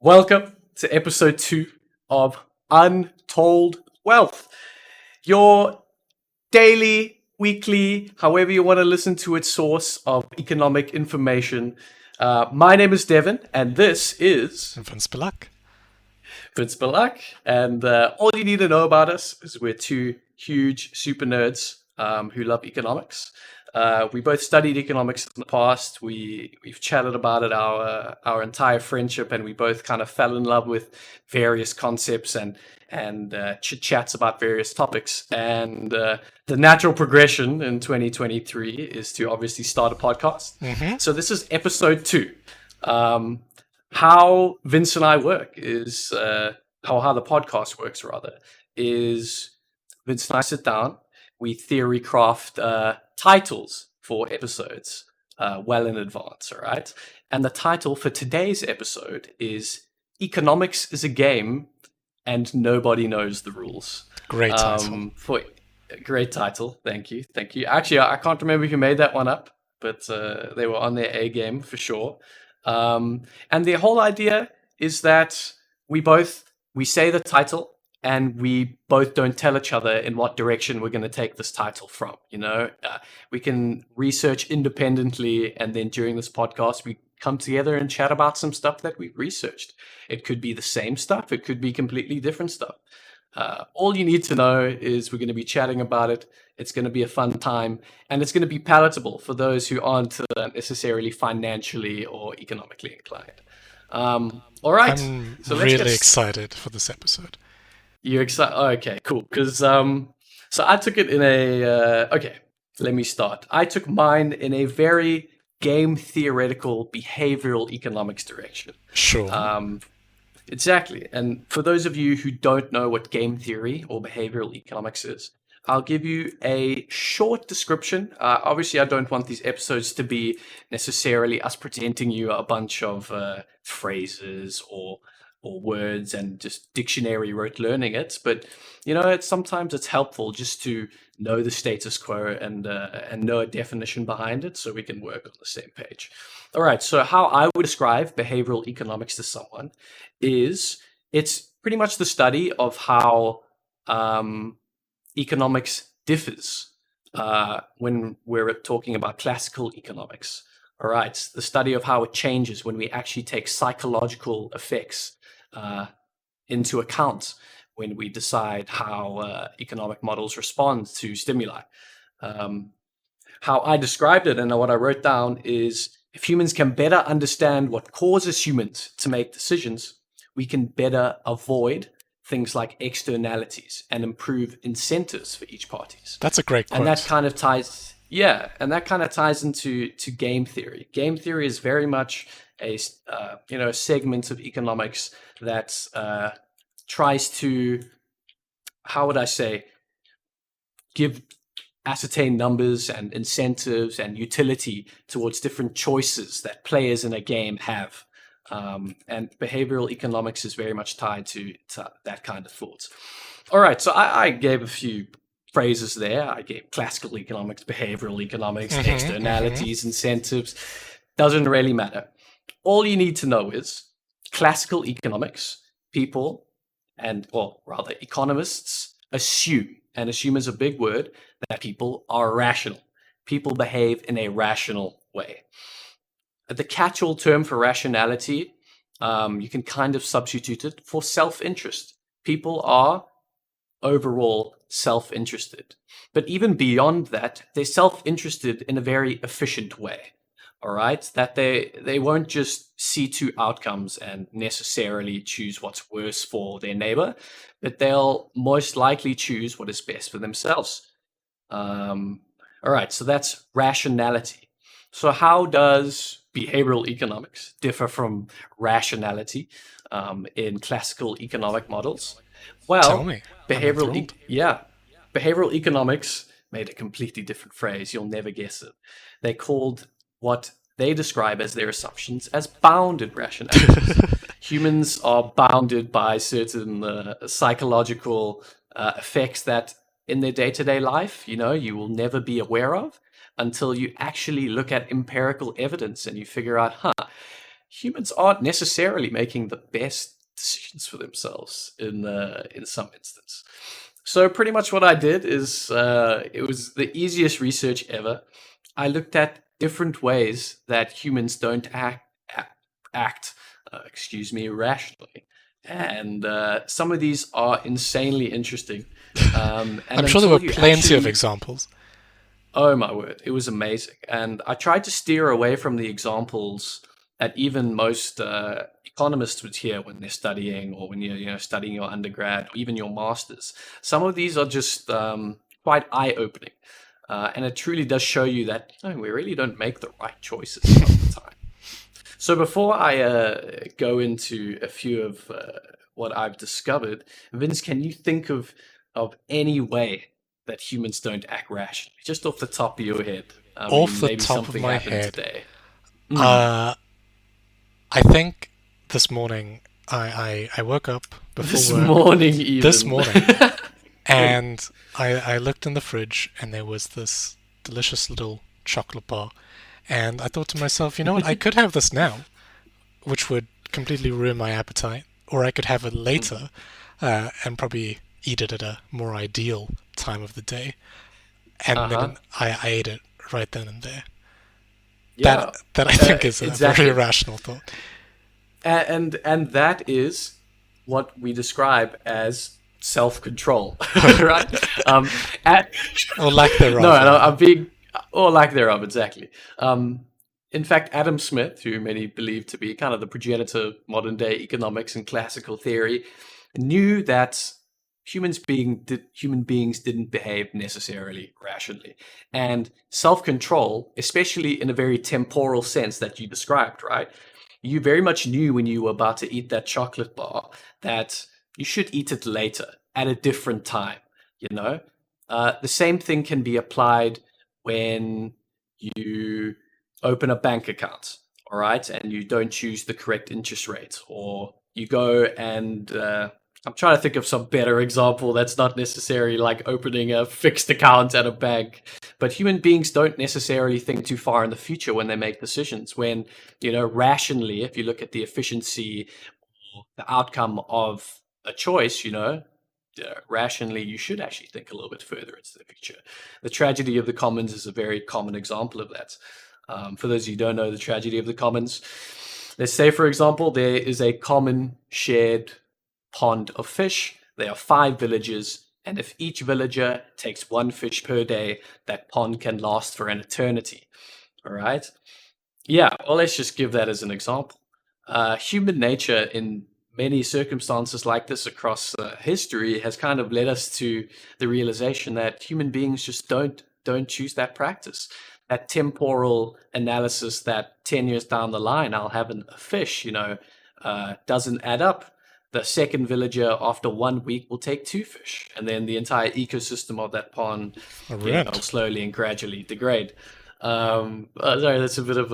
Welcome to episode 2 of Untold Wealth, your daily, weekly, however you want to listen to it, source of economic information. My name is Devon, and this is Vince. Vince, and all you need to know about us is we're two huge super nerds who love economics. We both studied economics in the past. We've chatted about it our entire friendship, and we both kind of fell in love with various concepts and chit chats about various topics. And the natural progression in 2023 is to obviously start a podcast. Mm-hmm. So this is episode 2. How Vince and I work is how the podcast works rather is Vince and I sit down. We theory craft titles for episodes well in advance, all right? And the title for today's episode is Economics is a Game and Nobody Knows the Rules. Great title. Great title. Thank you. Actually, I can't remember who made that one up, but they were on their A game for sure. And the whole idea is that we say the title, and we both don't tell each other in what direction we're going to take this title from. We can research independently, and then during this podcast, we come together and chat about some stuff that we've researched. It could be the same stuff. It could be completely different stuff. All you need to know is we're going to be chatting about it. It's going to be a fun time, and it's going to be palatable for those who aren't necessarily financially or economically inclined. All right. I'm really excited for this episode. You're excited? Oh, okay, cool. Because so I took it in a okay. Let me start. I took mine in a very game theoretical behavioral economics direction. Sure. Exactly. And for those of you who don't know what game theory or behavioral economics is, I'll give you a short description. Obviously, I don't want these episodes to be necessarily us presenting you a bunch of phrases or words and just dictionary rote learning it. But, sometimes it's helpful just to know the status quo and know a definition behind it so we can work on the same page. All right, so how I would describe behavioral economics to someone is it's pretty much the study of how economics differs when we're talking about classical economics. All right, the study of how it changes when we actually take psychological effects into account when we decide how economic models respond to stimuli. How I described it and what I wrote down is if humans can better understand what causes humans to make decisions, we can better avoid things like externalities and improve incentives for each party. That's a great quote. And that kind of ties into game theory. Game theory is very much a segment of economics that tries to, how would I say, ascertain numbers and incentives and utility towards different choices that players in a game have. And behavioral economics is very much tied to that kind of thought. All right, so I gave a few phrases there. I gave classical economics, behavioral economics, externalities, incentives. Doesn't really matter. All you need to know is classical economics, economists assume, and assume is a big word, that people are rational. People behave in a rational way. The catch-all term for rationality, you can kind of substitute it for self-interest. People are overall self-interested. But even beyond that, they're self-interested in a very efficient way. All right, that they won't just see two outcomes and necessarily choose what's worse for their neighbor, but they'll most likely choose what is best for themselves. All right, so that's rationality. So how does behavioral economics differ from rationality in classical economic models? Well, tell me. Behavioral economics made a completely different phrase. You'll never guess it. They called what they describe as their assumptions as bounded rationalities. Humans are bounded by certain psychological effects that in their day-to-day life, you will never be aware of until you actually look at empirical evidence and you figure out, humans aren't necessarily making the best decisions for themselves in some instance. So pretty much what I did is it was the easiest research ever. I looked at different ways that humans don't act rationally, and some of these are insanely interesting. And I'm sure there were until you plenty of actually- examples. Oh my word, it was amazing. And I tried to steer away from the examples that even most economists would hear when they're studying, or when you're studying your undergrad, or even your masters. Some of these are just quite eye-opening. And it truly does show you that we really don't make the right choices all the time. So before I go into a few of what I've discovered, Vince, can you think of any way that humans don't act rationally, just off the top of your head? Off the maybe top of something my happened head. today. I think this morning I woke up before This work. morning, even. This morning. And I looked in the fridge, and there was this delicious little chocolate bar. And I thought to myself, you know what, I could have this now, which would completely ruin my appetite. Or I could have it later and probably eat it at a more ideal time of the day. And then I ate it right then and there. Yeah. That I think is a exactly. very rational thought. And that is what we describe as self-control, right? Or lack thereof. No, I'm being, or lack thereof, exactly. In fact, Adam Smith, who many believe to be kind of the progenitor of modern-day economics and classical theory, knew that human beings didn't behave necessarily rationally. And self-control, especially in a very temporal sense that you described, right? You very much knew when you were about to eat that chocolate bar that you should eat it later at a different time, The same thing can be applied when you open a bank account, all right, and you don't choose the correct interest rate, or you go and I'm trying to think of some better example that's not necessarily like opening a fixed account at a bank. But human beings don't necessarily think too far in the future when they make decisions. When, rationally, if you look at the efficiency or the outcome of a choice, rationally, you should actually think a little bit further into the future. The tragedy of the commons is a very common example of that. For those of you who don't know the tragedy of the commons, let's say, for example, there is a common shared pond of fish. There are 5 villages, and if each villager takes 1 fish per day, that pond can last for an eternity. All right? Yeah, well, let's just give that as an example. Human nature in many circumstances like this across history has kind of led us to the realization that human beings just don't choose that practice. That temporal analysis that 10 years down the line I'll have a fish, doesn't add up. The second villager, after 1 week, will take 2 fish, and then the entire ecosystem of that pond slowly and gradually degrade. Sorry, that's a bit of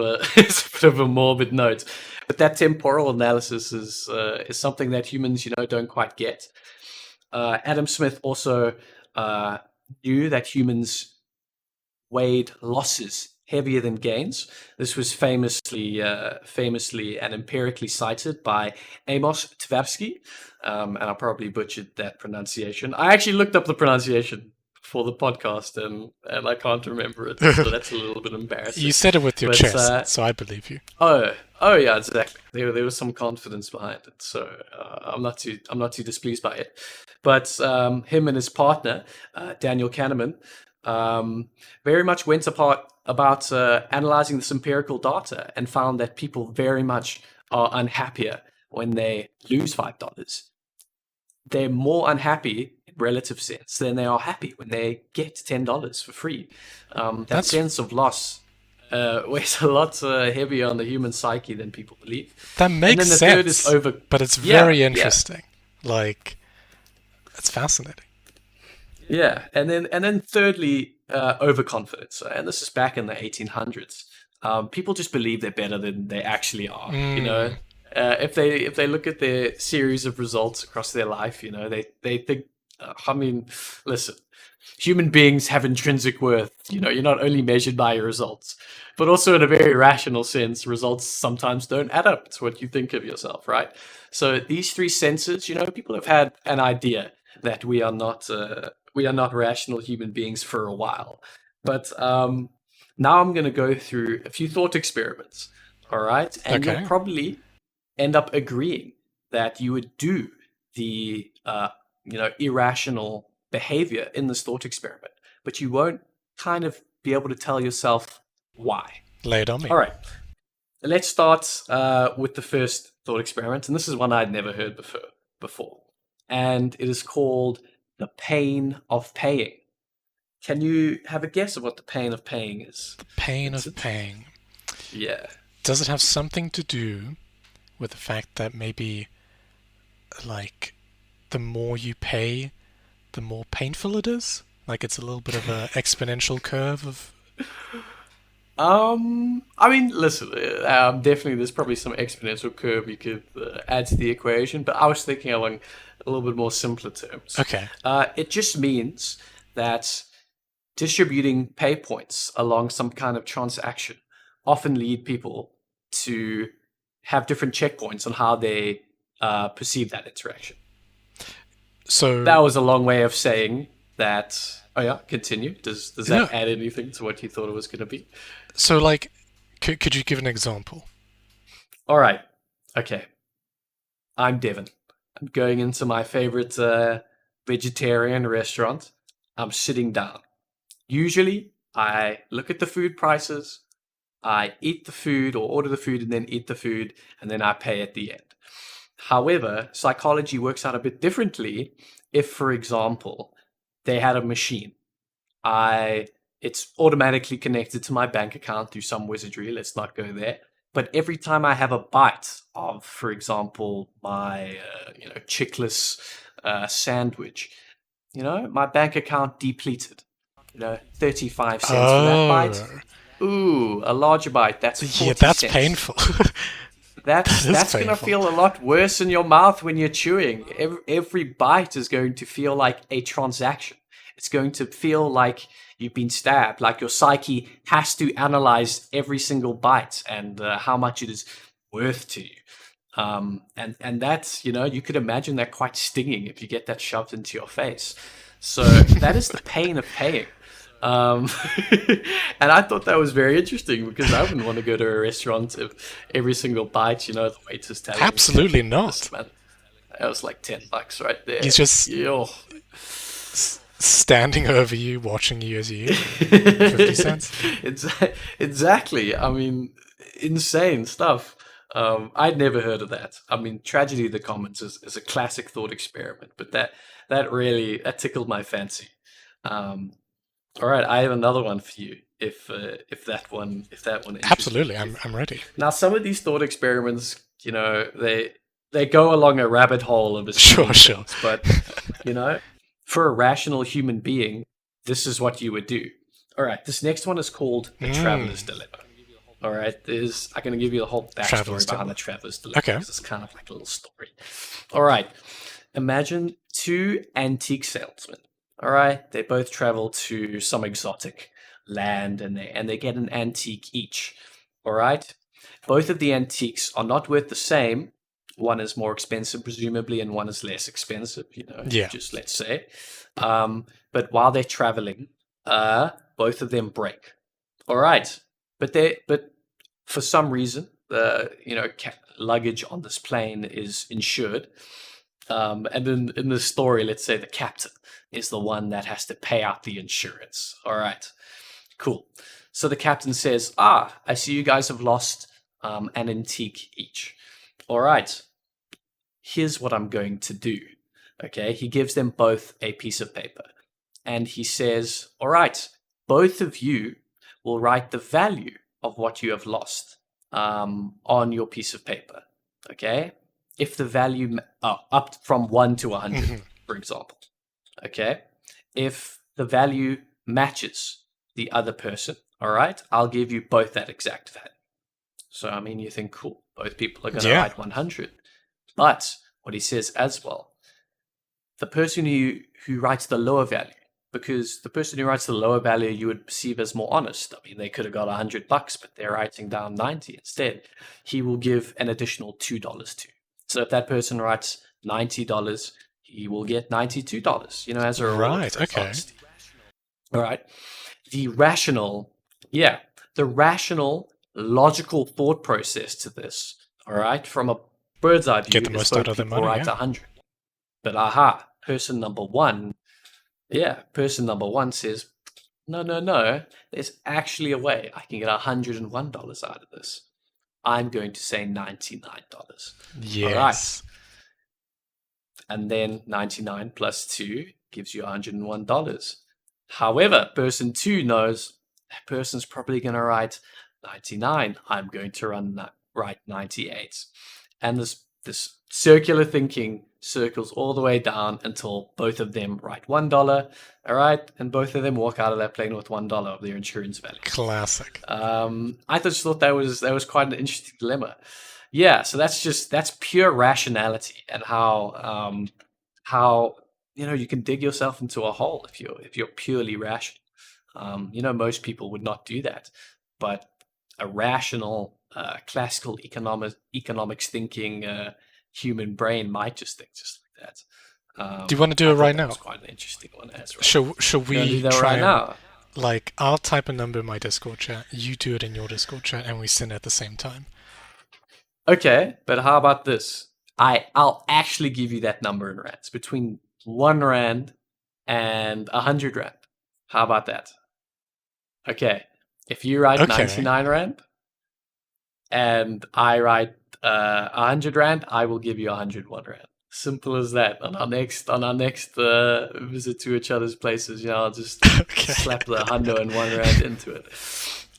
a morbid note, but that temporal analysis is something that humans, don't quite get. Adam Smith also knew that humans weighed losses heavier than gains. This was famously and empirically cited by Amos Tversky, and I probably butchered that pronunciation. I actually looked up the pronunciation for the podcast, and I can't remember it, so that's a little bit embarrassing. You said it with your chest, so I believe you. Oh yeah, exactly. There was some confidence behind it, so I'm not too displeased by it. But him and his partner, Daniel Kahneman, very much went about analyzing this empirical data and found that people very much are unhappier when they lose $5. They're more unhappy in relative sense than they are happy when they get $10 for free. That sense of loss weighs a lot heavier on the human psyche than people believe. That makes sense, but it's very interesting. Yeah. It's fascinating. Yeah, and then thirdly, overconfidence, and this is back in the 1800s. People just believe they're better than they actually are. If they look at their series of results across their life, they think. Listen, Human beings have intrinsic worth. You're not only measured by your results, but also in a very rational sense, results sometimes don't add up to what you think of yourself, right? So these three senses, people have had an idea that we are not rational human beings for a while. But now I'm going to go through a few thought experiments, all right? And you'll Okay. probably end up agreeing that you would do the irrational behavior in this thought experiment, but you won't kind of be able to tell yourself why. Lay it on me. All right, let's start with the first thought experiment, and this is one I'd never heard before, and it is called the pain of paying. Can you have a guess of what the pain of paying is? Pain It's of a, paying. yeah. Does it have something to do with the fact that maybe, like, the more you pay, the more painful it is? Like, it's a little bit of a exponential curve of. I mean, listen, definitely there's probably some exponential curve you could add to the equation, but I was thinking along a little bit more simpler terms. Okay. It just means that distributing pay points along some kind of transaction often lead people to have different checkpoints on how they perceive that interaction. That So, was a long way of saying that. Oh yeah, continue. Does no. that add anything to what you thought it was going to be? So, like, could you give an example? All right. Okay. I'm Devon. I'm going into my favorite vegetarian restaurant. I'm sitting down. Usually, I look at the food prices, I eat the food or order the food and then eat the food, and then I pay at the end. However, psychology works out a bit differently if, for example, they had a machine. I It's automatically connected to my bank account through some wizardry. Let's not go there. But every time I have a bite of, for example, my chickless sandwich, my bank account depleted. 35 cents for that bite. Oh, Ooh, a larger bite. That's yeah, 40 that's cents. painful. That's That is that's gonna painful. feel a lot worse in your mouth when you're chewing. Every bite is going to feel like a transaction. It's going to feel like you've been stabbed. Like your psyche has to analyze every single bite and how much it is worth to you. And that's you could imagine that quite stinging if you get that shoved into your face. So that is the pain of paying. Um, and I thought that was very interesting because I wouldn't want to go to a restaurant if every single bite, the waiter's telling me, Absolutely this not. man, that was like $10 right there. He's just Yo. standing over you, watching you as you eat. 50 cents. Exactly. I mean, insane stuff. I'd never heard of that. I mean, Tragedy of the Commons is a classic thought experiment, but that tickled my fancy. Um, All right, I have another one for you. If that one interests you. Absolutely, I'm ready. Now, some of these thought experiments, they go along a rabbit hole of Sure, assuming sure. things, but you know, for a rational human being, this is what you would do. All right, this next one is called the traveler's dilemma. All right, I'm going to give you the whole Traveler's backstory behind dilemma. the traveler's dilemma Okay. because it's kind of like a little story. All right, imagine two antique salesmen. All right, they both travel to some exotic land and they get an antique each. All right, both of the antiques are not worth the same. One is more expensive, presumably, and one is less expensive. Yeah. Just let's say. But while they're traveling, both of them break. All right, but for some reason, the luggage on this plane is insured. And in the story, let's say the captain is the one that has to pay out the insurance. All right, cool. So the captain says, I see you guys have lost an antique each. All right, here's what I'm going to do. Okay, he gives them both a piece of paper. And he says, all right, both of you will write the value of what you have lost on your piece of paper. Okay, if the value up from 1 to 100, for example. Okay, if the value matches the other person, all right, I'll give you both that exact value. So I mean, you think, cool, both people are going to Yeah. write 100. But what he says as well, the person who writes the lower value, because the person who writes the lower value you would perceive as more honest. I mean, they could have got $100, but they're writing down 90 instead. He will give an additional $2 to. So if that person writes $90, he will get $92, as a reward Right, for his okay. honesty. All right. The rational, logical thought process to this, all right, from a bird's eye view, Get the most out of their money, write yeah. 100. But person number one says, no, there's actually a way I can get $101 out of this. I'm going to say $99. Yes. All right. And then 99 plus 2 gives you $101. However, person 2 knows that person's probably going to write 99. I'm going to write 98. And this circular thinking circles all the way down until both of them write $1, all right? And both of them walk out of that plane with $1 of their insurance value. Classic. I just thought that was quite an interesting dilemma. Yeah, so that's pure rationality and how you can dig yourself into a hole if you're purely rational. Most people would not do that, but a rational, classical economics thinking human brain might just think just like that. Do you want to do it right now? That's quite an interesting one as well. Should we do that try right now? Like, I'll type a number in my Discord chat, you do it in your Discord chat, and we send it at the same time. Okay, but how about this? I'll actually give you that number in rands, between 1 rand and 100 rand. How about that? Okay, if you write 99 rand and I write 100 rand, I will give you 101 rand. Simple as that. On our next visit to each other's places, I'll just slap the 101 rand into it.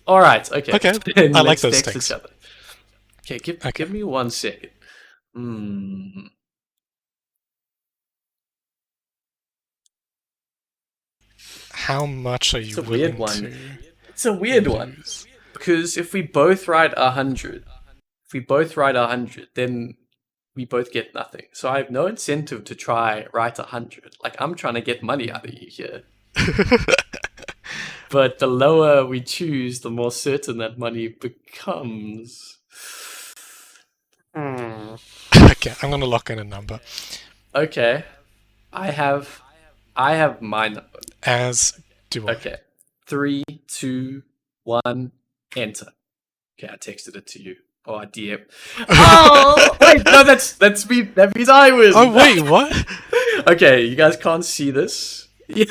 All right. Okay. I like those things. Okay, give me 1 second. How much are you willing to? It's a weird one. Because if we both write 100, then we both get nothing. So I have no incentive to try write 100. Like, I'm trying to get money out of you here. But the lower we choose, the more certain that money becomes. Okay, I'm gonna lock in a number. Okay, I have my number. As do I. Okay, 3, 2, 1, enter. Okay, I texted it to you. Oh, I DM. Oh, wait, no, that's me. That means I win. Oh, wait, what? Okay, you guys can't see this. Yeah,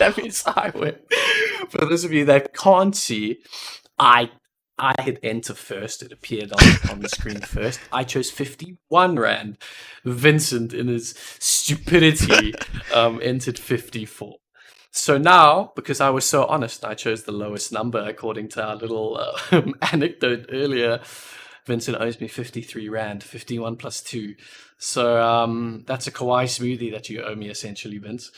that means I win. For those of you that can't see, I hit enter first. It appeared on the screen first. I chose 51 rand. Vincent, in his stupidity, entered 54. So now, because I was so honest, I chose the lowest number according to our little anecdote earlier. Vincent owes me 53 rand, 51 plus 2. So that's a kawaii smoothie that you owe me, essentially, Vince.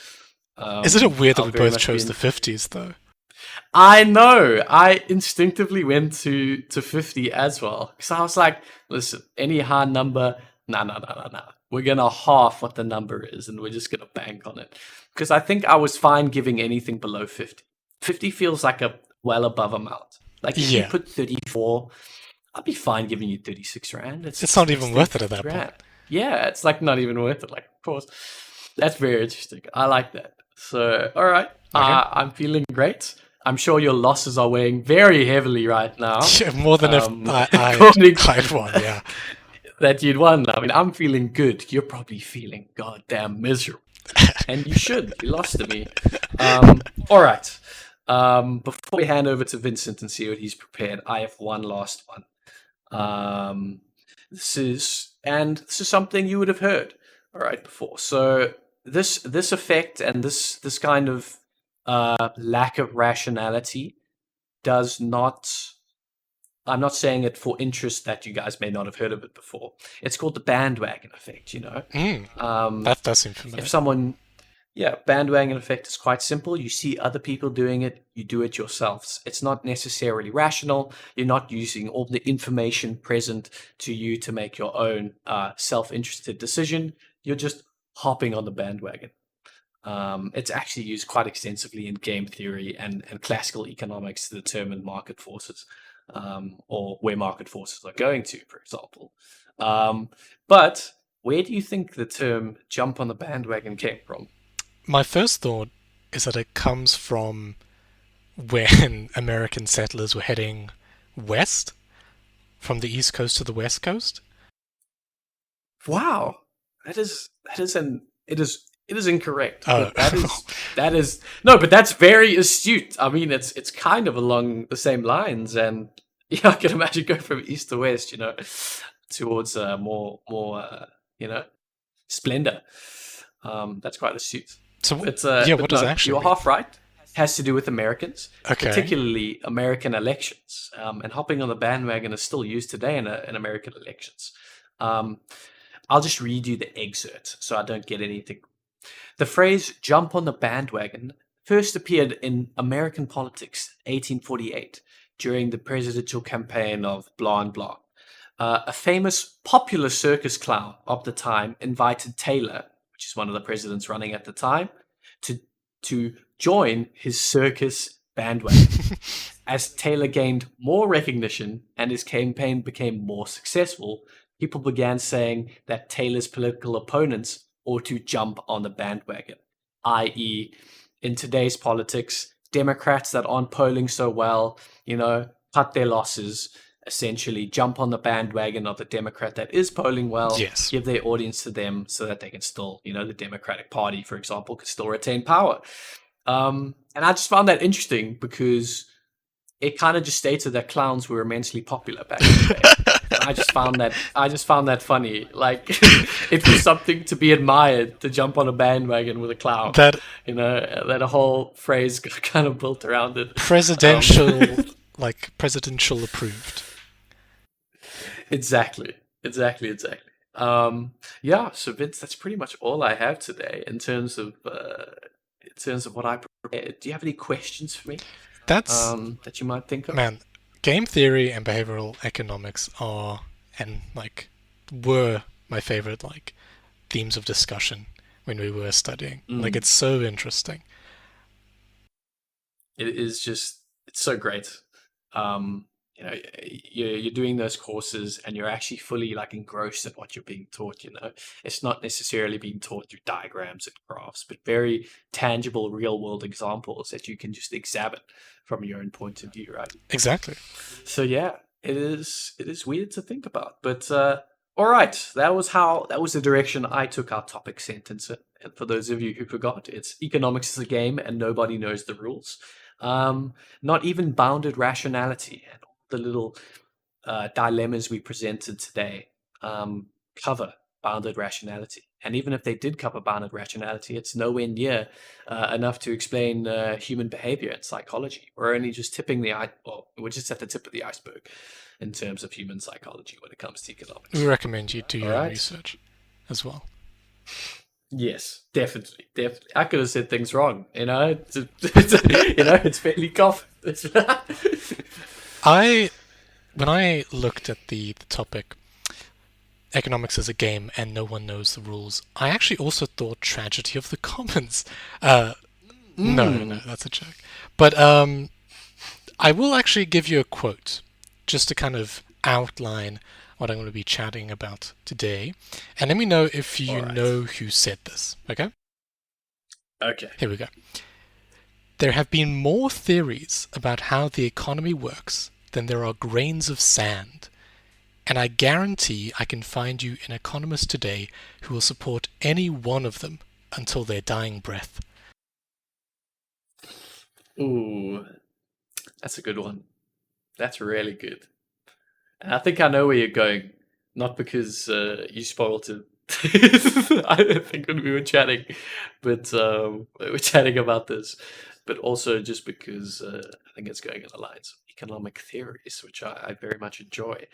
Isn't it weird that we both chose the 50s, though? I know. I instinctively went to 50 as well. Because I was like, listen, any hard number, nah. We're going to half what the number is, and we're just going to bank on it. Because I think I was fine giving anything below 50. 50 feels like a well above amount. Like, if you put 34, I'd be fine giving you 36 rand. It's not even worth it at that point. Yeah, it's like not even worth it. Like, of course. That's very interesting. I like that. So, all right. Okay. I'm feeling great. I'm sure your losses are weighing very heavily right now. Yeah, more than if I'd won, yeah. That you'd won. I mean, I'm feeling good. You're probably feeling goddamn miserable. And you should. You lost to me. All right. Before we hand over to Vincent and see what he's prepared, I have one last one. This is something you would have heard, all right, before. So this effect and this kind of lack of rationality does not. I'm not saying it for interest that you guys may not have heard of it before. It's called the bandwagon effect, That does seem familiar. Bandwagon effect is quite simple. You see other people doing it, you do it yourselves. It's not necessarily rational. You're not using all the information present to you to make your own self-interested decision. You're just hopping on the bandwagon. It's actually used quite extensively in game theory and classical economics to determine market forces, or where market forces are going to, for example. But where do you think the term jump on the bandwagon came from? My first thought is that it comes from when American settlers were heading west from the east coast to the west coast. Wow, it is incorrect, Oh, but that is no, but that's very astute. I mean, it's kind of along the same lines, and yeah, I can imagine going from east to west, towards more splendor. That's quite astute. so But yeah, what but does it no, actually you're mean? half right. Has to do with Americans, Okay. particularly American elections. And hopping on the bandwagon is still used today in American elections. Um, I'll just read you the excerpt so I don't get anything. The phrase jump on the bandwagon first appeared in American politics 1848 during the presidential campaign of blah and blah. A famous popular circus clown of the time invited Taylor, which is one of the presidents running at the time, to, to join his circus bandwagon. As Taylor gained more recognition and his campaign became more successful, people began saying that Taylor's political opponents ought to jump on the bandwagon, i.e., in today's politics, Democrats that aren't polling so well, cut their losses, essentially jump on the bandwagon of the Democrat that is polling well, Yes. give their audience to them so that they can still, the Democratic Party, for example, could still retain power. And I just found that interesting because it kind of just stated that clowns were immensely popular back in the day. And I just found that funny. Like it was something to be admired to jump on a bandwagon with a clown. That That a whole phrase kind of built around it. Um, presidential approved. exactly, exactly. Yeah. So Vince, that's pretty much all I have today in terms of what I prepared. Do you have any questions for me? That's That you might think of? man, game theory and behavioral economics are and were my favorite themes of discussion when we were studying. Mm. It's so interesting. It's so great. You're doing those courses and you're actually fully engrossed in what you're being taught. It's not necessarily being taught through diagrams and graphs, but very tangible, real world examples that you can just examine from your own point of view, right? Exactly. So yeah, it is weird to think about, but all right, that was the direction I took our topic sentence in. And for those of you who forgot, it's economics is a game and nobody knows the rules. Not even bounded rationality and all the little dilemmas we presented today cover bounded rationality. And even if they did cover bounded rationality, it's nowhere near enough to explain human behavior and psychology. We're only just tipping we're just at the tip of the iceberg in terms of human psychology when it comes to economics. We recommend you do All your own right. research as well. Yes, definitely. I could have said things wrong. It's fairly common. When I looked at the topic economics as a game and no one knows the rules, I actually also thought tragedy of the commons. No, that's a joke. But I will actually give you a quote just to kind of outline what I'm going to be chatting about today. And let me know if you Alright. know who said this, okay? Okay. Here we go. There have been more theories about how the economy works than there are grains of sand. And I guarantee I can find you an economist today who will support any one of them until their dying breath. Ooh, that's a good one. That's really good. And I think I know where you're going. Not because you spoiled it. I think when we were chatting, but we were chatting about this, but also just because I think it's going in the lines of economic theories, which I very much enjoy.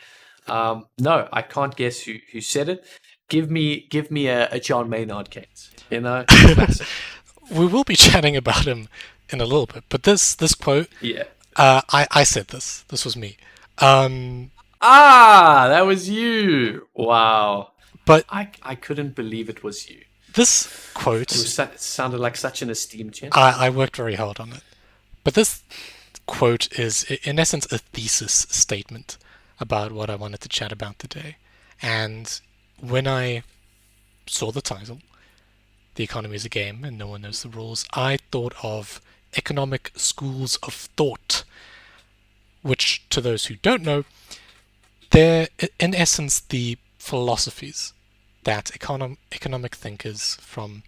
No, I can't guess who said it. Give me a John Maynard case. Classic. We will be chatting about him in a little bit, but this quote, Yeah. I said this. This was me. That was you. Wow. But I couldn't believe it was you. This It quote, was it sounded like such an esteemed gentleman. I worked very hard on it, but this quote is, in essence, a thesis statement about what I wanted to chat about today. And when I saw the title, The Economy is a Game and No One Knows the Rules, I thought of economic schools of thought, which, to those who don't know, they're in essence the philosophies that economic thinkers from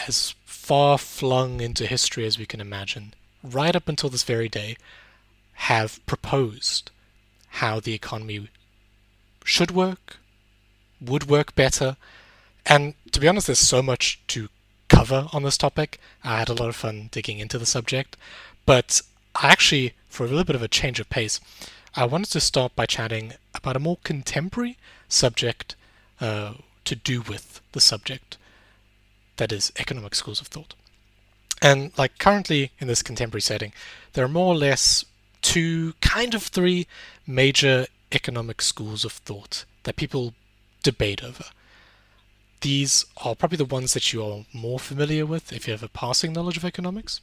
as far flung into history as we can imagine, right up until this very day, have proposed how the economy should work, would work better. And to be honest, there's so much to cover on this topic. I had a lot of fun digging into the subject. But I actually, for a little bit of a change of pace, I wanted to start by chatting about a more contemporary subject to do with the subject that is economic schools of thought. And like currently in this contemporary setting, there are more or less two, kind of three major economic schools of thought that people debate over. These are probably the ones that you are more familiar with if you have a passing knowledge of economics.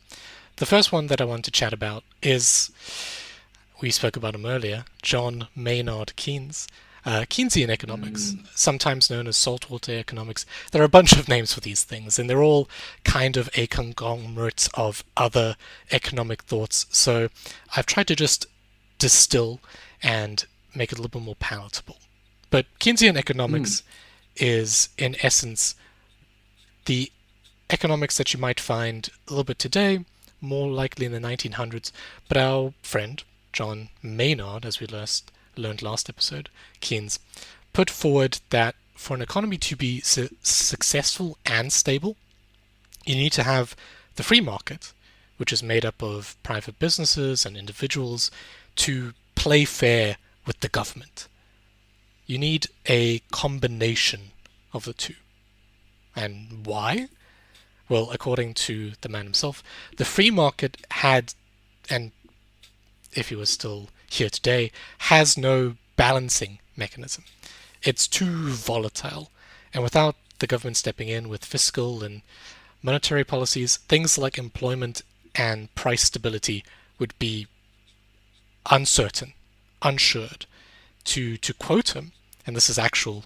The first one that I want to chat about is, we spoke about him earlier, John Maynard Keynes. Keynesian economics, sometimes known as saltwater economics. There are a bunch of names for these things, and they're all kind of a conglomerate of other economic thoughts. So I've tried to just distill and make it a little bit more palatable. But Keynesian economics is, in essence, the economics that you might find a little bit today, more likely in the 1900s. But our friend, John Maynard, as we learned last episode, Keynes, put forward that for an economy to be successful and stable, you need to have the free market, which is made up of private businesses and individuals, to play fair with the government. You need a combination of the two. And why? Well, according to the man himself, the free market had, and if he was still here today, has no balancing mechanism. It's too volatile. And without the government stepping in with fiscal and monetary policies, things like employment and price stability would be uncertain, unsured. To quote him, and this is actual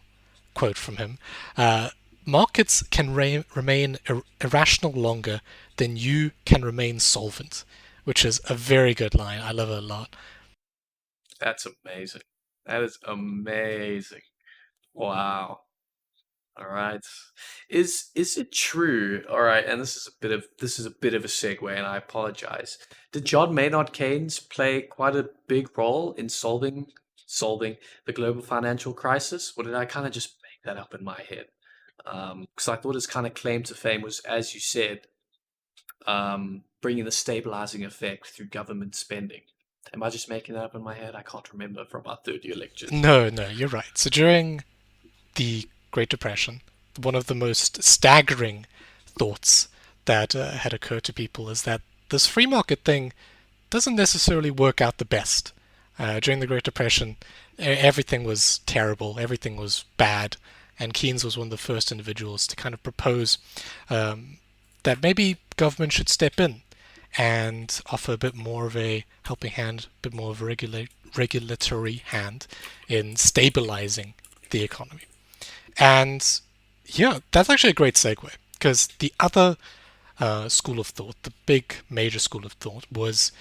quote from him, markets can remain irrational longer than you can remain solvent, which is a very good line. I love it a lot. That's amazing. That is amazing. Wow. All right. Is it true? All right, and this is a bit of a segue, and I apologize. Did John Maynard Keynes play quite a big role in solving the global financial crisis, or did I kind of just make that up in my head? Because I thought his kind of claim to fame was, as you said, bringing the stabilizing effect through government spending. Am I just making that up in my head? I can't remember from our third year lectures. No, no, you're right. So during the Great Depression, one of the most staggering thoughts that had occurred to people is that this free market thing doesn't necessarily work out the best. During the Great Depression, everything was terrible, everything was bad, and Keynes was one of the first individuals to kind of propose that maybe government should step in and offer a bit more of a helping hand, a bit more of a regulatory hand in stabilizing the economy. And yeah, that's actually a great segue, because the other school of thought, the big major school of thought, was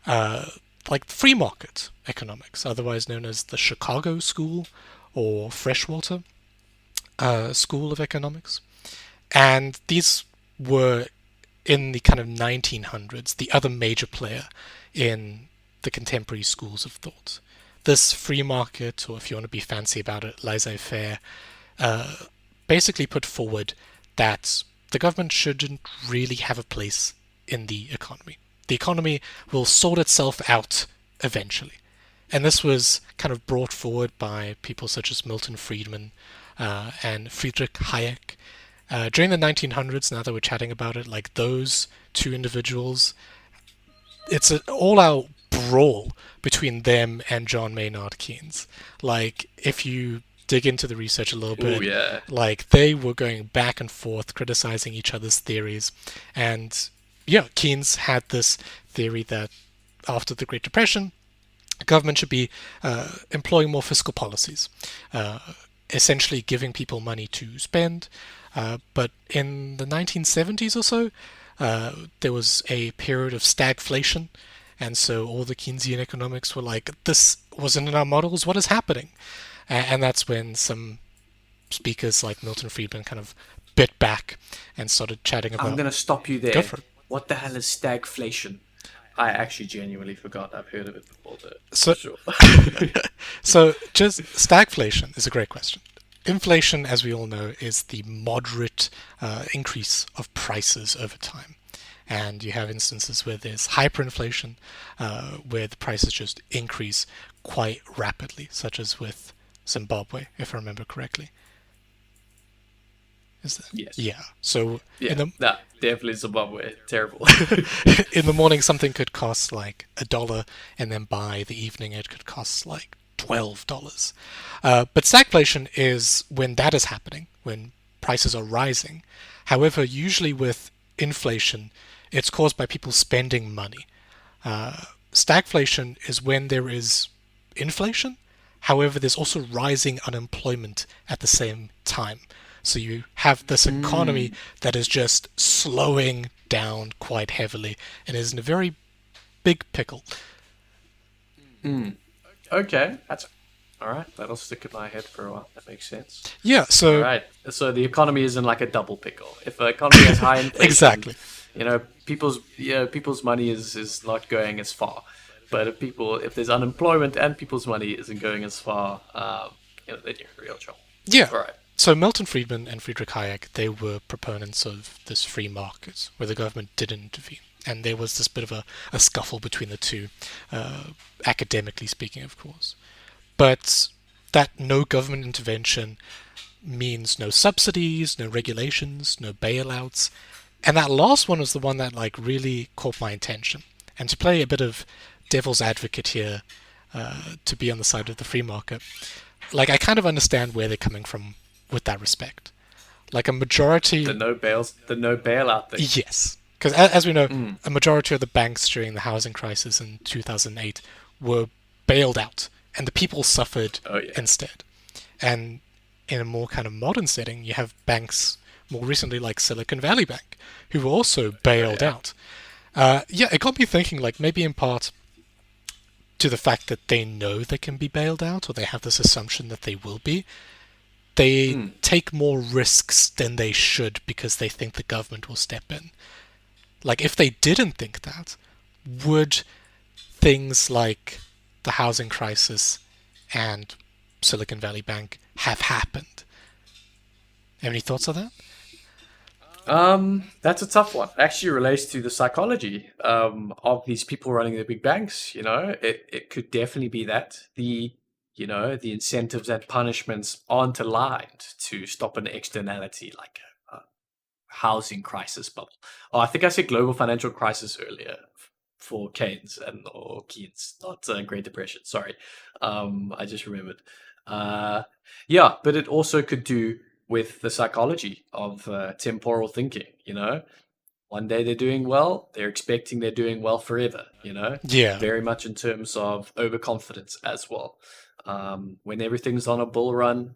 like free market economics, otherwise known as the Chicago School or Freshwater School of Economics. And these were, in the kind of 1900s, the other major player in the contemporary schools of thought. This free market, or if you want to be fancy about it, laissez-faire, basically put forward that the government shouldn't really have a place in the economy. The economy will sort itself out eventually. And this was kind of brought forward by people such as Milton Friedman and Friedrich Hayek. During the 1900s, now that we're chatting about it, like those two individuals, it's an all-out brawl between them and John Maynard Keynes. Like, if you dig into the research a little Oh bit, yeah. like they were going back and forth criticizing each other's theories. And yeah, Keynes had this theory that after the Great Depression, government should be employing more fiscal policies, uh, essentially giving people money to spend. But in the 1970s or so, there was a period of stagflation, and so all the Keynesian economics were like, "This wasn't in our models. What is happening?" And that's when some speakers like Milton Friedman kind of bit back and started chatting I'm about. gonna stop you Go there. for it. What the hell is stagflation? I actually genuinely forgot. I've heard of it before, though, for So, sure. so just stagflation is a great question. Inflation, as we all know, is the moderate increase of prices over time. And you have instances where there's hyperinflation, where the prices just increase quite rapidly, such as with Zimbabwe, if I remember correctly. Is that? Yes. Yeah. So in Yeah. the Nah, definitely Zimbabwe. Terrible. in the morning something could cost like $1, and then by the evening it could cost like $12. But stagflation is when that is happening, when prices are rising. However, usually with inflation, it's caused by people spending money. Stagflation is when there is inflation. However, there's also rising unemployment at the same time. So you have this economy Mm. that is just slowing down quite heavily and is in a very big pickle. Mm. Okay. That's all right. That'll stick in my head for a while. That makes sense. Yeah, All so right. So the economy is in like a double pickle. If the economy has high inflation, exactly. people's money is not going as far. But if there's unemployment and people's money isn't going as far, then you're in real trouble. Yeah. All right. So Milton Friedman and Friedrich Hayek, they were proponents of this free market where the government didn't intervene. And there was this bit of a scuffle between the two, academically speaking, of course. But that no government intervention means no subsidies, no regulations, no bailouts. And that last one was the one that like really caught my attention. And to play a bit of devil's advocate here, to be on the side of the free market, like I kind of understand where they're coming from with that respect. Like a majority, The no bailout thing. yes, because as we know, Mm. a majority of the banks during the housing crisis in 2008 were bailed out, and the people suffered Oh yeah. instead. And in a more kind of modern setting, you have banks more recently like Silicon Valley Bank, who were also Oh bailed yeah. out. Yeah, it got me thinking, like maybe in part to the fact that they know they can be bailed out, or they have this assumption that they will be. They Mm. take more risks than they should because they think the government will step in. Like, if they didn't think that, would things like the housing crisis and Silicon Valley Bank have happened? Have any thoughts on that? That's a tough one. It actually relates to the psychology of these people running the big banks. It could definitely be that the incentives and punishments aren't aligned to stop an externality like a housing crisis bubble. Oh, I think I said global financial crisis earlier for Keynes or Keynes, not Great Depression. Sorry, I just remembered. Uh, yeah, but it also could do with the psychology of temporal thinking. One day they're doing well, they're expecting they're doing well forever. Yeah, Very much in terms of overconfidence as well. When everything's on a bull run,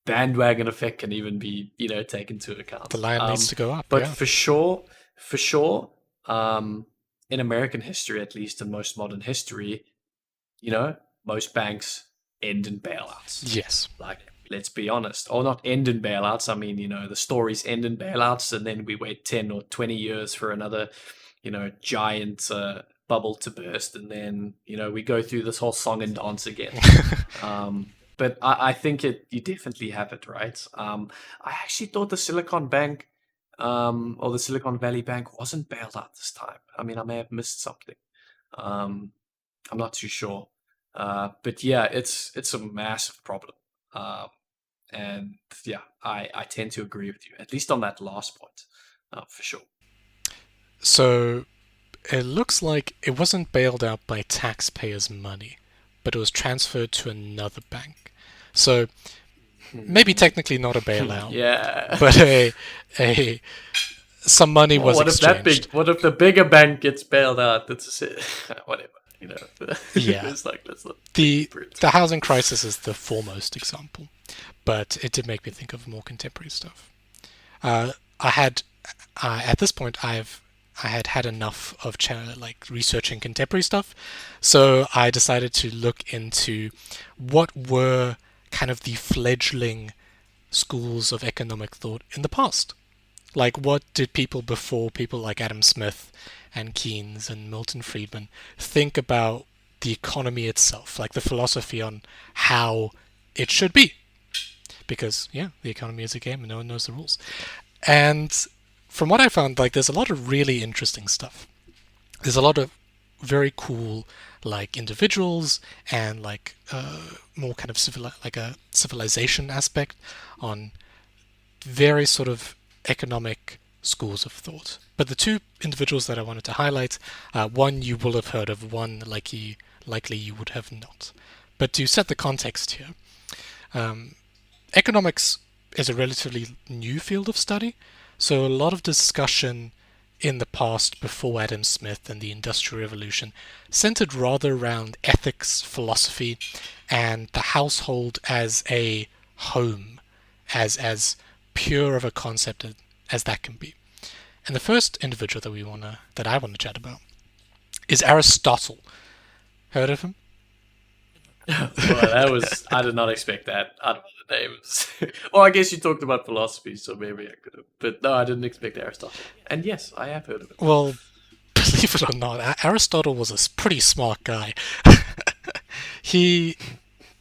bandwagon effect can even be taken into the account. line needs to go up. But Yeah, for sure, in American history, at least in most modern history, most banks end in bailouts. yes. Like, let's be honest, or not end in bailouts. I mean, the stories end in bailouts, and then we wait 10 or 20 years for another, giant bubble to burst, and then we go through this whole song and dance again. But I think you definitely have it right. I actually thought the Silicon Bank, or the Silicon Valley Bank, wasn't bailed out this time. I mean, I may have missed something. Um, I'm not too sure. But yeah, it's a massive problem. Um, and yeah, I tend to agree with you, at least on that last point, for sure. So it looks like it wasn't bailed out by taxpayers' money, but it was transferred to another bank. So maybe technically not a bailout, Yeah. but a some money Well, was exchanged. what if the bigger bank gets bailed out? That's whatever. You know, Yeah, it's like let's not the belabor it. the housing crisis is the foremost example, but it did make me think of more contemporary stuff. I had at this point I had had enough of like researching contemporary stuff, so I decided to look into what were kind of the fledgling schools of economic thought in the past. Like, what did people before, people like Adam Smith and Keynes and Milton Friedman, think about the economy itself, like the philosophy on how it should be? Because, yeah, the economy is a game and no one knows the rules. And from what I found, like, there's a lot of really interesting stuff. There's a lot of very cool, like, individuals and, like, more kind of like a civilization aspect on very sort of economic schools of thought. But the two individuals that I wanted to highlight, one you will have heard of, one likely you would have not. But to set the context here, um, economics is a relatively new field of study, so a lot of discussion in the past before Adam Smith and the Industrial Revolution centered rather around ethics, philosophy, and the household as a home, as pure of a concept as that can be. And the first individual that I wanna chat about is Aristotle. Heard of him? Well, that was I did not expect that out of the names. Well, I guess you talked about philosophy, so maybe I could have. But no, I didn't expect Aristotle. And yes, I have heard of it. Well, believe it or not, Aristotle was a pretty smart guy. He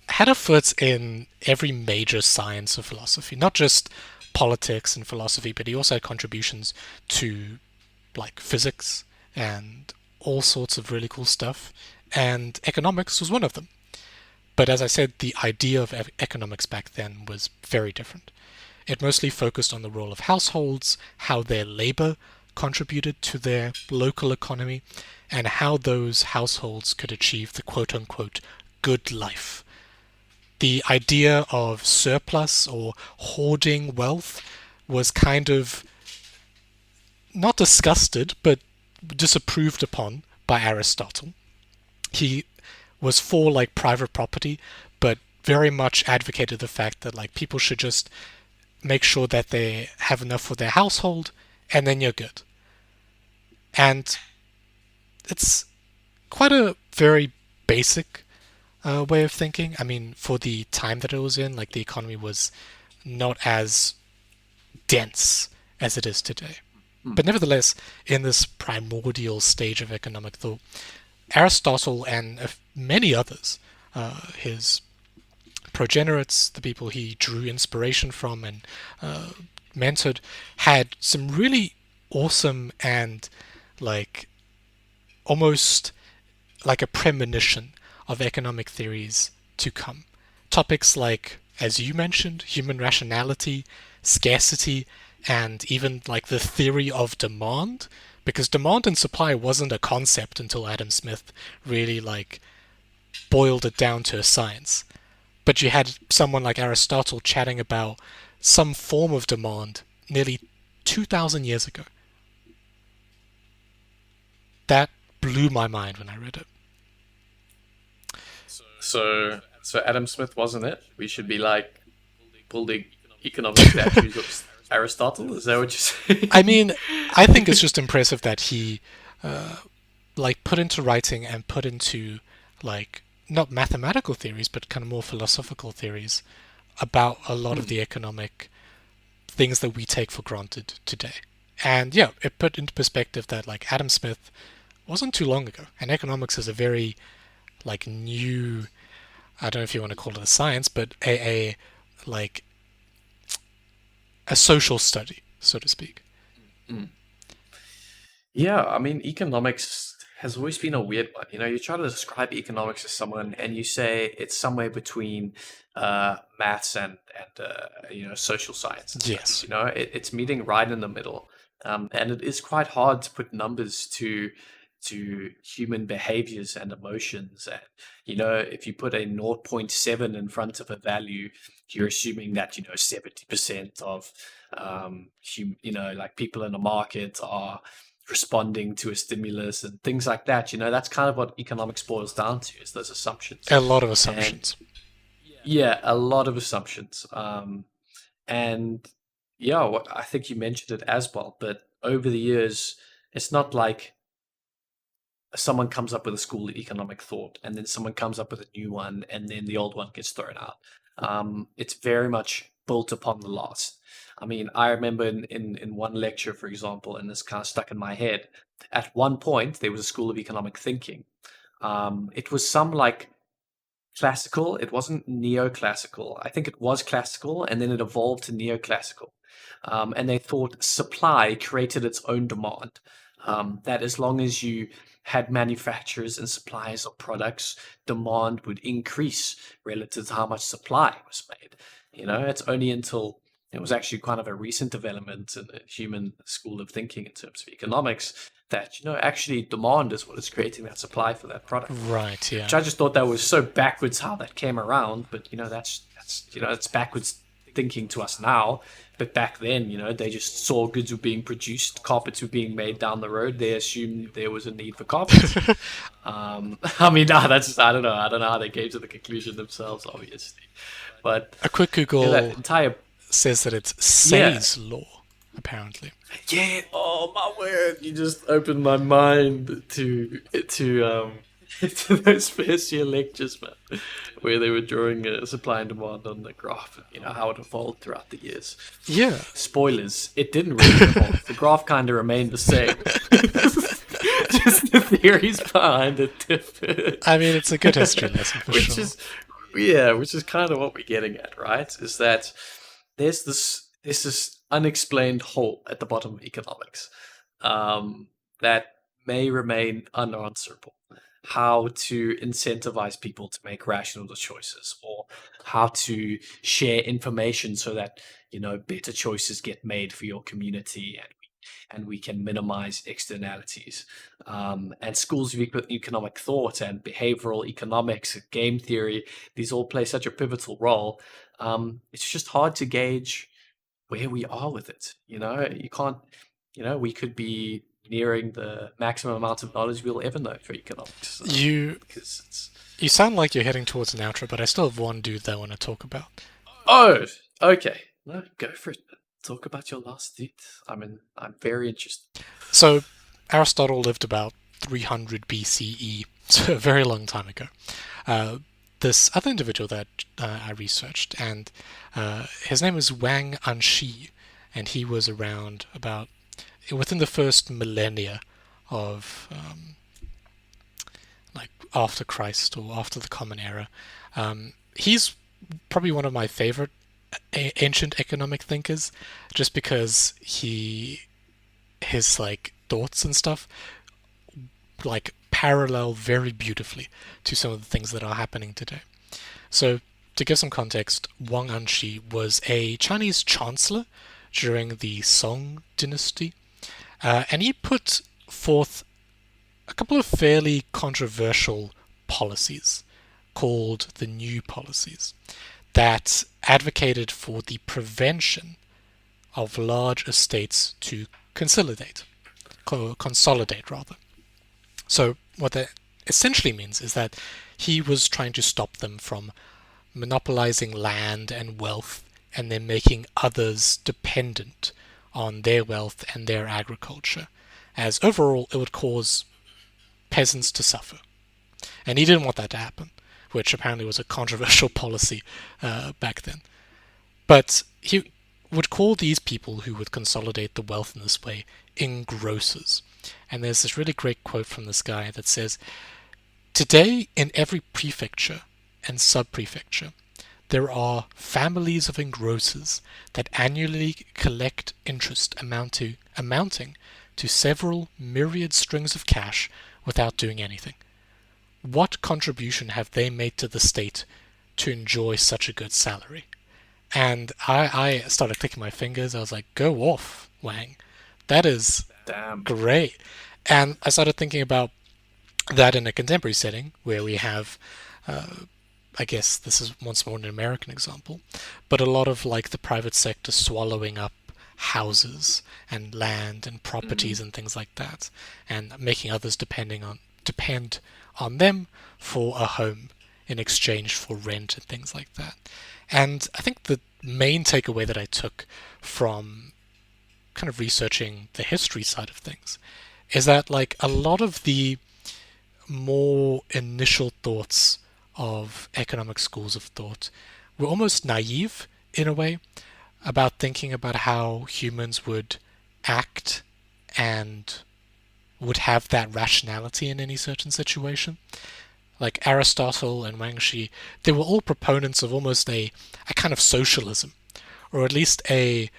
had a foot in every major science of philosophy, not just politics and philosophy, but he also had contributions to like physics and all sorts of really cool stuff. And economics was one of them. But as I said, the idea of economics back then was very different. It mostly focused on the role of households, how their labor contributed to their local economy, and how those households could achieve the quote unquote good life. The idea of surplus or hoarding wealth was kind of not disgusted, but disapproved upon by Aristotle. He was for like private property, but very much advocated the fact that like people should just make sure that they have enough for their household, and then you're good. And it's quite a very basic way of thinking. I mean, for the time that it was in, like the economy was not as dense as it is today. But nevertheless, in this primordial stage of economic thought, Aristotle and many others, his progenerates, the people he drew inspiration from and mentored, had some really awesome and like almost like a premonition of economic theories to come. Topics like, as you mentioned, human rationality, scarcity, and even like the theory of demand, because demand and supply wasn't a concept until Adam Smith really like boiled it down to a science. But you had someone like Aristotle chatting about some form of demand nearly 2,000 years ago. That blew my mind when I read it. So Adam Smith wasn't it? We should be like building economic statues of Aristotle. Is that what you're saying? I mean, I think it's just impressive that he like put into writing and put into like not mathematical theories but kind of more philosophical theories about a lot of the economic things that we take for granted today. And yeah, it put into perspective that like Adam Smith wasn't too long ago, and economics is a very like new, I don't know if you want to call it a science, but a like a social study, so to speak. Yeah, I mean, economics has always been a weird one. You know, you try to describe economics to someone, and you say it's somewhere between maths and you know, social science and such. Yes. You know, it's meeting right in the middle, and it is quite hard to put numbers to human behaviors and emotions. And, if you put a zero point 0.7 in front of a value, you're assuming that, 70% of, like people in the market are responding to a stimulus and things like that. That's kind of what economics boils down to, is those assumptions. A lot of And assumptions. yeah, a lot of assumptions. And yeah, I think you mentioned it as well, but over the years, it's not like someone comes up with a school of economic thought and then someone comes up with a new one and then the old one gets thrown out. It's very much built upon the last. I mean, I remember in one lecture, for example, and this kind of stuck in my head. At one point, there was a school of economic thinking. It was some like classical. It wasn't neoclassical. I think it was classical, and then it evolved to neoclassical. And they thought supply created its own demand. That as long as you had manufacturers and suppliers of products, demand would increase relative to how much supply was made. It's only until it was actually kind of a recent development in the human school of thinking in terms of economics that, actually demand is what is creating that supply for that product. Right, yeah. Which I just thought that was so backwards how that came around, but that's backwards thinking to us now. But back then, they just saw goods were being produced, carpets were being made down the road. They assumed there was a need for carpets. I mean, no, I don't know. I don't know how they came to the conclusion themselves, obviously. But A quick Google that entire says that it's Say's law, apparently. yeah, oh my word! You just opened my mind to to those first year lectures, man, where they were drawing supply and demand on the graph, and how it evolved throughout the years. Yeah. Spoilers: it didn't really evolve. The graph kind of remained the same. Just the theories behind it differed. I mean, it's a good history lesson for which sure. which is kind of what we're getting at, right? Is that there's this unexplained hole at the bottom of economics that may remain unanswerable. How to incentivize people to make rational choices, or how to share information so that better choices get made for your community, and we can minimize externalities. And schools of economic thought and behavioral economics, game theory, these all play such a pivotal role. It's just hard to gauge where we are with it. You can't, we could be nearing the maximum amount of knowledge we'll ever know for economics. You Because it's. you sound like you're heading towards an outro, but I still have one dude that I want to talk about. Oh, okay. No, go for it. Talk about your last dude. I'm very interested. So, Aristotle lived about 300 BCE, so a very long time ago. This other individual that I researched, and his name is Wang Anshi, and he was around about within the first millennia of like after Christ or after the Common Era. He's probably one of my favorite ancient economic thinkers, just because his like thoughts and stuff like parallel very beautifully to some of the things that are happening today. So, to give some context, Wang Anshi was a Chinese chancellor during the Song dynasty, and he put forth a couple of fairly controversial policies called the New Policies that advocated for the prevention of large estates to consolidate rather. So what that essentially means is that he was trying to stop them from monopolizing land and wealth and then making others dependent on their wealth and their agriculture, as overall it would cause peasants to suffer. And he didn't want that to happen, which apparently was a controversial policy back then. But he would call these people who would consolidate the wealth in this way engrossers. And there's this really great quote from this guy that says, "Today, in every prefecture and sub-prefecture, there are families of engrossers that annually collect interest amounting to several myriad strings of cash without doing anything. What contribution have they made to the state to enjoy such a good salary?" And I started clicking my fingers. I was like, go off, Wang. That is Damn. great. And I started thinking about that in a contemporary setting where we have, I guess this is once more an American example, but a lot of like the private sector swallowing up houses and land and properties Mm. and things like that, and making others depend on them for a home in exchange for rent and things like that. And I think the main takeaway that I took from kind of researching the history side of things is that like a lot of the more initial thoughts of economic schools of thought were almost naive in a way about thinking about how humans would act and would have that rationality in any certain situation. Like Aristotle and Wang Shi, they were all proponents of almost a kind of socialism, or at least a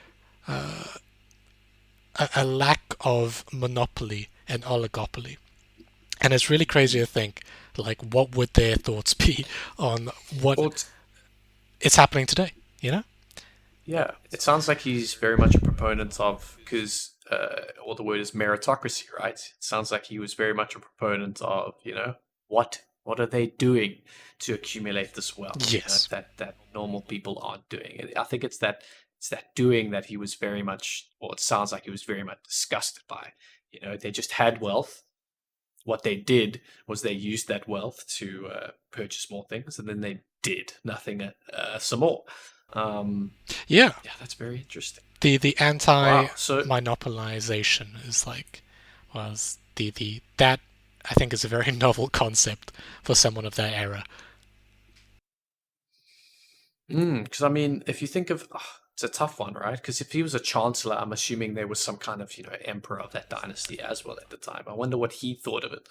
lack of monopoly and oligopoly. And it's really crazy Mm. to think, like, what would their thoughts be on what Well, is happening today, you know? yeah, it sounds like he's very much a proponent of, because well, the word is meritocracy, right? It sounds like he was very much a proponent of, what are they doing to accumulate this wealth? Yes. That normal people aren't doing. And I think it's that doing that he was very much, or it sounds like he was very much disgusted by. They just had wealth. What they did was they used that wealth to purchase more things, and then they did nothing some more. Um, Yeah. yeah, that's very interesting. The Wow. So, anti-monopolization is like was the that I think is a very novel concept for someone of that era. because I mean, if you think of, it's a tough one, right? Because if he was a chancellor, I'm assuming there was some kind of, emperor of that dynasty as well at the time. I wonder what he thought of it.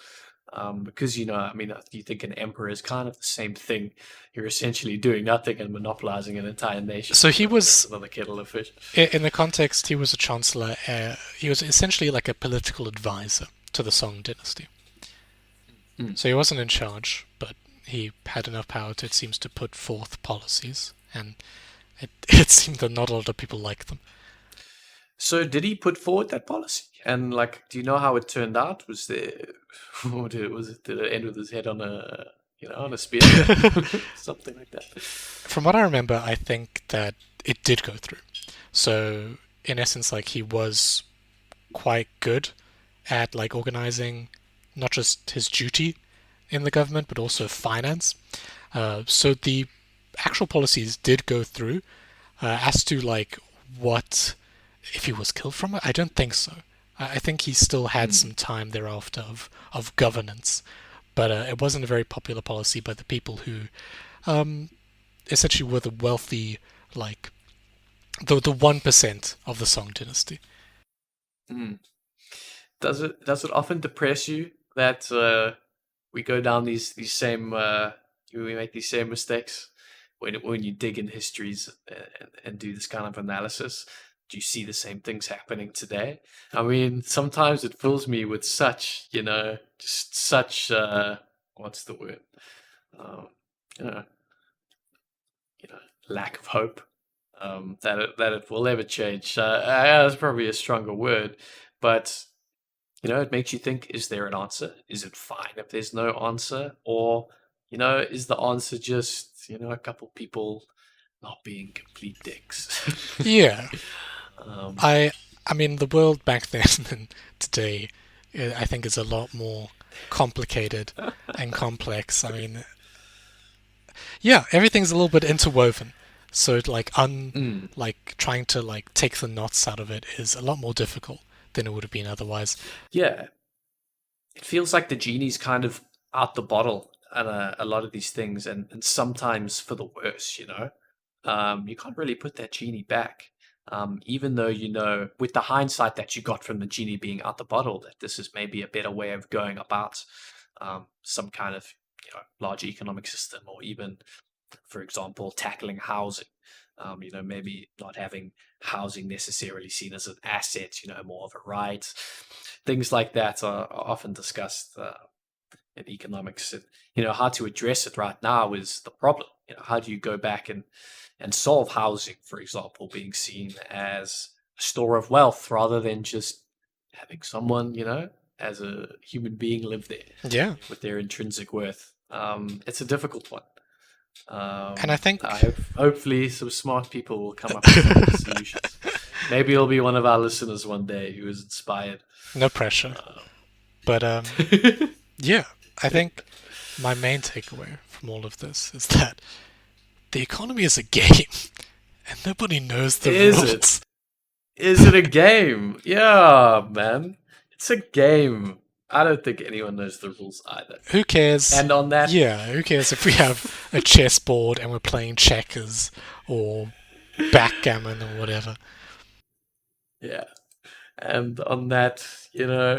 Because, I mean, you think an emperor is kind of the same thing. You're essentially doing nothing and monopolizing an entire nation. So he So that's was another kettle of fish. in the context he was a chancellor. He was essentially like a political advisor to the Song dynasty. Mm. So he wasn't in charge, but he had enough power to, it seems, to put forth policies, and it seemed that not a lot of people liked them. So did he put forward that policy? And like, do you know how it turned out? Was there, did it end with his head on a spear? Something like that. From what I remember, I think that it did go through. So in essence, like he was quite good at like organizing not just his duty in the government but also finance. So the actual policies did go through. As to like what if he was killed from it, I don't think so. I think he still had Mm. some time thereafter of governance, but it wasn't a very popular policy by the people who um, essentially were the wealthy, like the 1% of the Song dynasty. Mm. Does it often depress you that we go down these same we make these same mistakes when you dig in histories and do this kind of analysis? Do you see the same things happening today? I mean, sometimes it fills me with such, just such what's the word? Um, you know, lack of hope that it will ever change. That's probably a stronger word, but it makes you think: is there an answer? Is it fine if there's no answer, or is the answer just a couple people not being complete dicks? Yeah, um, I I mean the world back then and today, I think is a lot more complicated and complex. I mean, yeah, everything's a little bit interwoven. So mm, like trying to like take the knots out of it is a lot more difficult than it would have been otherwise. yeah, it feels like the genie's kind of out the bottle at a lot of these things, and sometimes for the worse. You can't really put that genie back. Even though with the hindsight that you got from the genie being out the bottle, that this is maybe a better way of going about some kind of large economic system, or even, for example, tackling housing. Maybe not having housing necessarily seen as an asset, more of a right. Things like that are often discussed in economics. And, how to address it right now is the problem. How do you go back and solve housing, for example, being seen as a store of wealth rather than just having someone, as a human being live there Yeah. with their intrinsic worth. It's a difficult one. And I think Hopefully some smart people will come up with some of the solutions. Maybe it'll be one of our listeners one day who is inspired. no pressure. But yeah, I think my main takeaway from all of this is that the economy is a game, and nobody knows the Is rules. it? Is it a game? Yeah, man. It's a game. I don't think anyone knows the rules either. Who cares? And on that, Yeah, who cares if we have a chessboard and we're playing checkers or backgammon or whatever? yeah. And on that, you know,